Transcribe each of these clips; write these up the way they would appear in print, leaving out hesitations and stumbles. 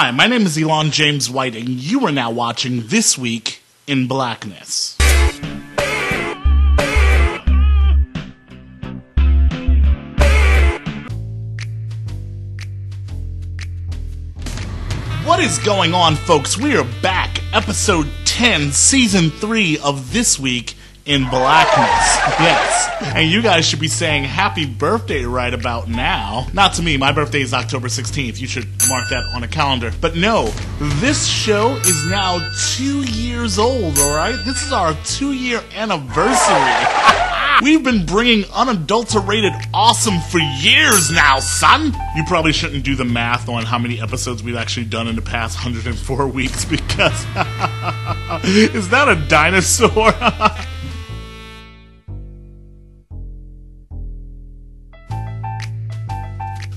Hi, my name is Elon James White, and you are now watching This Week in Blackness. What is going on, folks? We are back, episode 10, season 3 of This Week in Blackness. Yes, and you guys should be saying happy birthday right about now. Not to me, my birthday is October 16th. You should mark that on a calendar. But no, this show is now 2 years old, alright? This is our 2-year anniversary. We've been bringing unadulterated awesome for years now, son! You probably shouldn't do the math on how many episodes we've actually done in the past 104 weeks, because... is that a dinosaur?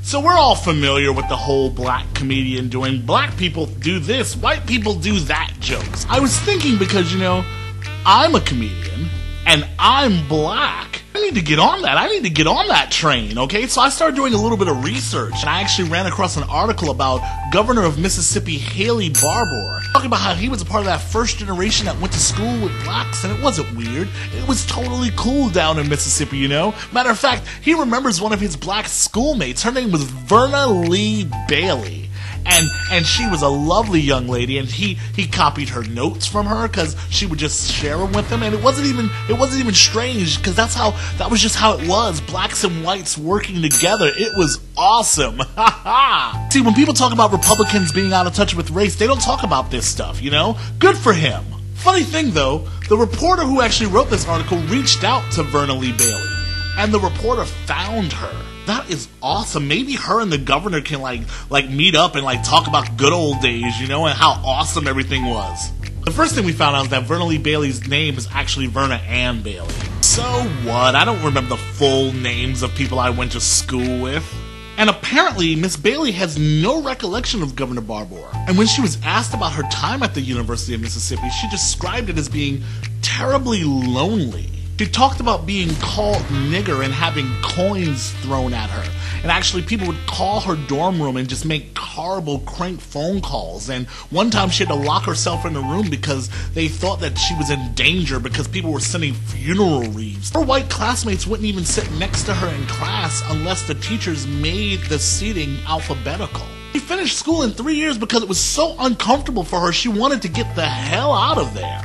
So we're all familiar with the whole black comedian doing black people do this, white people do that jokes. I was thinking because, you know, I'm a comedian and I'm black. I need to get on that. I need to get on that train, okay? So I started doing a little bit of research, and I actually ran across an article about Governor of Mississippi, Haley Barbour, talking about how he was a part of that first generation that went to school with blacks, and it wasn't weird. It was totally cool down in Mississippi, you know? Matter of fact, he remembers one of his black schoolmates. Her name was Verna Lee Bailey. And she was a lovely young lady, and he copied her notes from her because she would just share them with him, and it wasn't even strange because that was just how it was. Blacks and whites working together. It was awesome. See, when people talk about Republicans being out of touch with race, they don't talk about this stuff, you know? Good for him. Funny thing though, the reporter who actually wrote this article reached out to Verna Lee Bailey, and the reporter found her. That is awesome. Maybe her and the governor can like meet up and like talk about good old days, you know, and how awesome everything was. The first thing we found out is that Verna Lee Bailey's name is actually Verna Ann Bailey. So what? I don't remember the full names of people I went to school with. And apparently, Miss Bailey has no recollection of Governor Barbour. And when she was asked about her time at the University of Mississippi, she described it as being terribly lonely. She talked about being called nigger and having coins thrown at her. And actually, people would call her dorm room and just make horrible crank phone calls. And one time she had to lock herself in a room because they thought that she was in danger because people were sending funeral wreaths. Her white classmates wouldn't even sit next to her in class unless the teachers made the seating alphabetical. She finished school in 3 years because it was so uncomfortable for her, she wanted to get the hell out of there.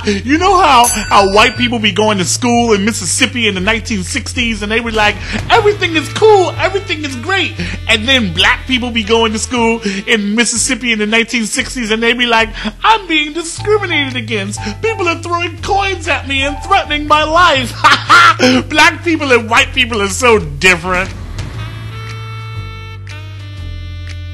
You know how white people be going to school in Mississippi in the 1960s and they were like, everything is cool, everything is great. And then black people be going to school in Mississippi in the 1960s and they be like, I'm being discriminated against. People are throwing coins at me and threatening my life. Black people and white people are so different.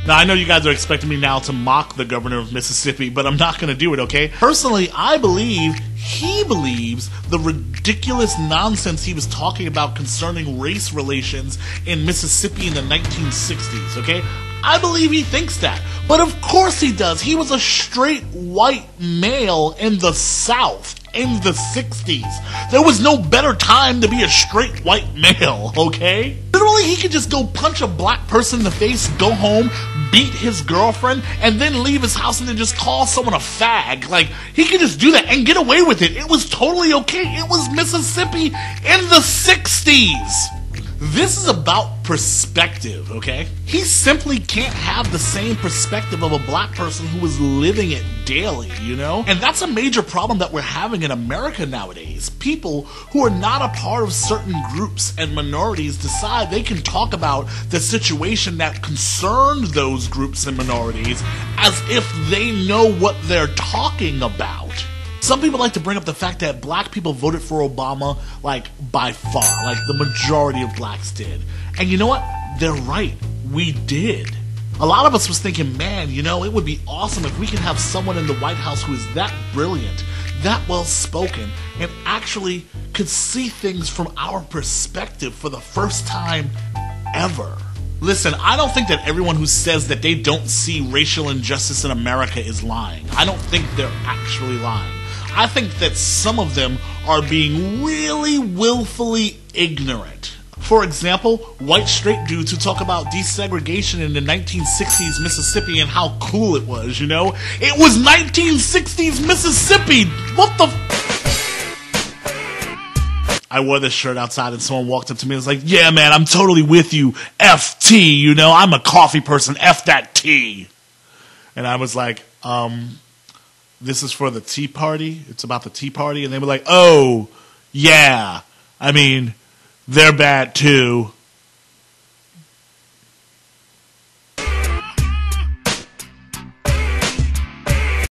Now, I know you guys are expecting me now to mock the governor of Mississippi, but I'm not going to do it, okay? Personally, I believe he believes the ridiculous nonsense he was talking about concerning race relations in Mississippi in the 1960s, okay? I believe he thinks that. But of course he does. He was a straight white male in the South in the 60s. There was no better time to be a straight white male, okay? Literally, he could just go punch a black person in the face, go home, beat his girlfriend, and then leave his house and then just call someone a fag. Like, he could just do that and get away with it. It was totally okay. It was Mississippi in the 60s. This is about perspective, okay? He simply can't have the same perspective of a black person who is living it daily, you know? And that's a major problem that we're having in America nowadays. People who are not a part of certain groups and minorities decide they can talk about the situation that concerned those groups and minorities as if they know what they're talking about. Some people like to bring up the fact that black people voted for Obama, like, by far. Like, the majority of blacks did. And you know what? They're right. We did. A lot of us was thinking, man, you know, it would be awesome if we could have someone in the White House who is that brilliant, that well-spoken, and actually could see things from our perspective for the first time ever. Listen, I don't think that everyone who says that they don't see racial injustice in America is lying. I don't think they're actually lying. I think that some of them are being really willfully ignorant, For example, white straight dudes who talk about desegregation in the 1960s Mississippi and how cool it was, you know? It was 1960s Mississippi! What the I wore this shirt outside and someone walked up to me and was like, yeah, man, I'm totally with you. F tea, you know? I'm a coffee person. F that tea. And I was like, this is for the Tea Party? It's about the Tea Party? And they were like, oh, yeah. I mean, they're bad too.